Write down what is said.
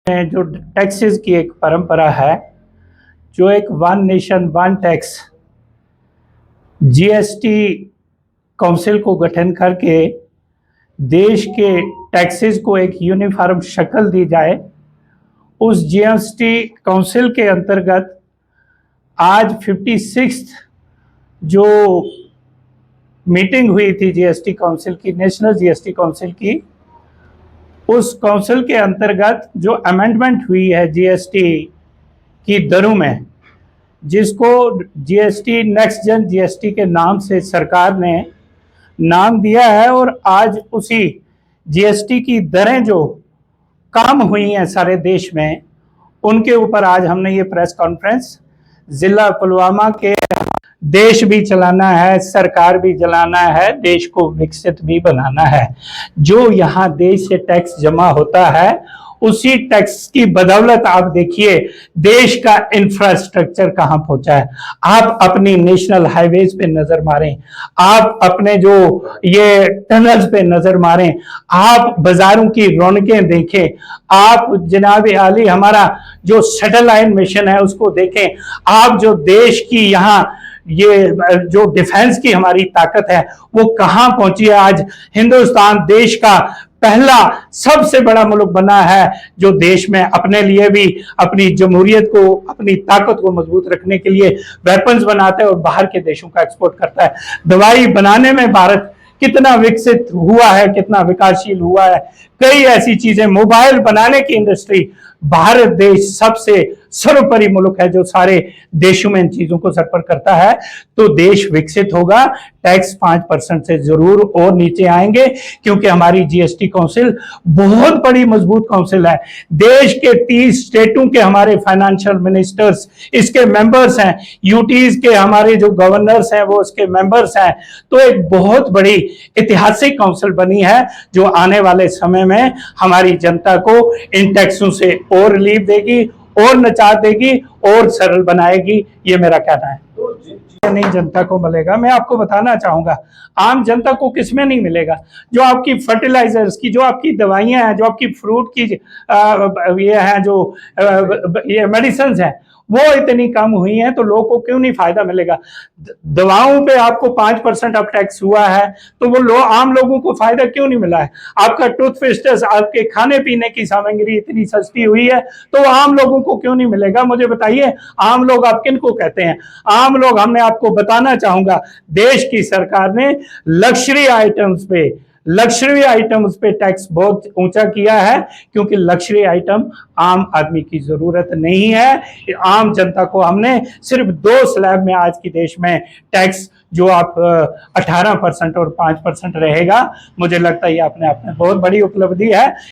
में जो टैक्सेस की एक परंपरा है, जो एक one nation one tax GST council को गठन करके देश के टैक्सेस को एक यूनिफॉर्म शक्ल दी जाए, उस जीएसटी काउंसिल के अंतर्गत आज 56th जो मीटिंग हुई थी जीएसटी काउंसिल की, नेशनल जीएसटी काउंसिल की, उस काउंसिल के अंतर्गत जो अमेंडमेंट हुई है जीएसटी की दरों में, जिसको जीएसटी नेक्स्ट जन जीएसटी के नाम से सरकार ने नाम दिया है, और आज उसी जीएसटी की दरें जो काम हुई हैं सारे देश में, उनके ऊपर आज हमने ये प्रेस कॉन्फ्रेंस जिला पुलवामा के देश भी चलाना है, सरकार भी चलाना है, देश को विकसित भी बनाना है। जो यहाँ देश से टैक्स जमा होता है, उसी टैक्स की बदौलत आप देखिए देश का इंफ्रास्ट्रक्चर कहां पहुंचा है। आप अपनी नेशनल हाईवेज पे नजर मारें, आप अपने जो ये टनल्स पे नजर मारें, आप बाजारों की रौनकें देखें, आप जनाब आली हमारा जो सैटेलाइट मिशन है उसको देखें, आप जो देश की यहाँ ये जो डिफेंस की हमारी ताकत है वो कहां पहुंची है। आज हिंदुस्तान देश का पहला सबसे बड़ा मुल्क बना है जो देश में अपने लिए भी अपनी जमहूरियत को, अपनी ताकत को मजबूत रखने के लिए वेपन्स बनाता है और बाहर के देशों का एक्सपोर्ट करता है। दवाई बनाने में भारत कितना विकसित हुआ है, कितना विकासशील हुआ है। कई ऐसी चीजें, मोबाइल बनाने की इंडस्ट्री, भारत देश सबसे सर्वोपरि मुल्क है जो सारे देशों में इन चीजों को सरपर करता है। तो देश विकसित होगा, टैक्स 5% से जरूर और नीचे आएंगे, क्योंकि हमारी जीएसटी काउंसिल बहुत बड़ी मजबूत काउंसिल है। देश के 30 स्टेटों के हमारे फाइनेंशियल मिनिस्टर्स इसके मेंबर्स हैं, यूटीज के हमारे जो गवर्नर्स हैं वो इसके मेंबर्स हैं। तो एक बहुत बड़ी ऐतिहासिक काउंसिल बनी है जो आने वाले समय में हमारी जनता को इन टैक्सों से और रिलीफ देगी, और नचात देगी, और सरल बनाएगी। ये मेरा कहना है। नहीं जनता को मिलेगा, मैं आपको बताना चाहूंगा, आम जनता को किसमें नहीं मिलेगा। जो आपकी फर्टिलाइजर्स की, जो आपकी दवाइयां हैं, जो आपकी फ्रूट की ये है, जो ये मेडिसिन है, वो इतनी कम हुई हैं, तो लोगों को क्यों नहीं फायदा मिलेगा। दवाओं पे आपको 5% अब टैक्स हुआ है, तो वो आम लोगों को फायदा क्यों नहीं मिला है। आपका टूथपेस्ट, आपके खाने पीने की सामग्री इतनी सस्ती हुई है, तो आम लोगों को क्यों नहीं मिलेगा। मुझे बताइए, आम लोग आप किन को कहते हैं। आम लोग, हमने आपको बताना चाहूंगा, देश की सरकार ने लग्जरी आइटम्स पे टैक्स बहुत ऊंचा किया है, क्योंकि लग्जरी आइटम आम आदमी की जरूरत नहीं है। आम जनता को हमने सिर्फ 2 स्लैब में आज की देश में टैक्स जो आप 18% और 5% रहेगा, मुझे लगता है ये अपने आप में बहुत बड़ी उपलब्धि है।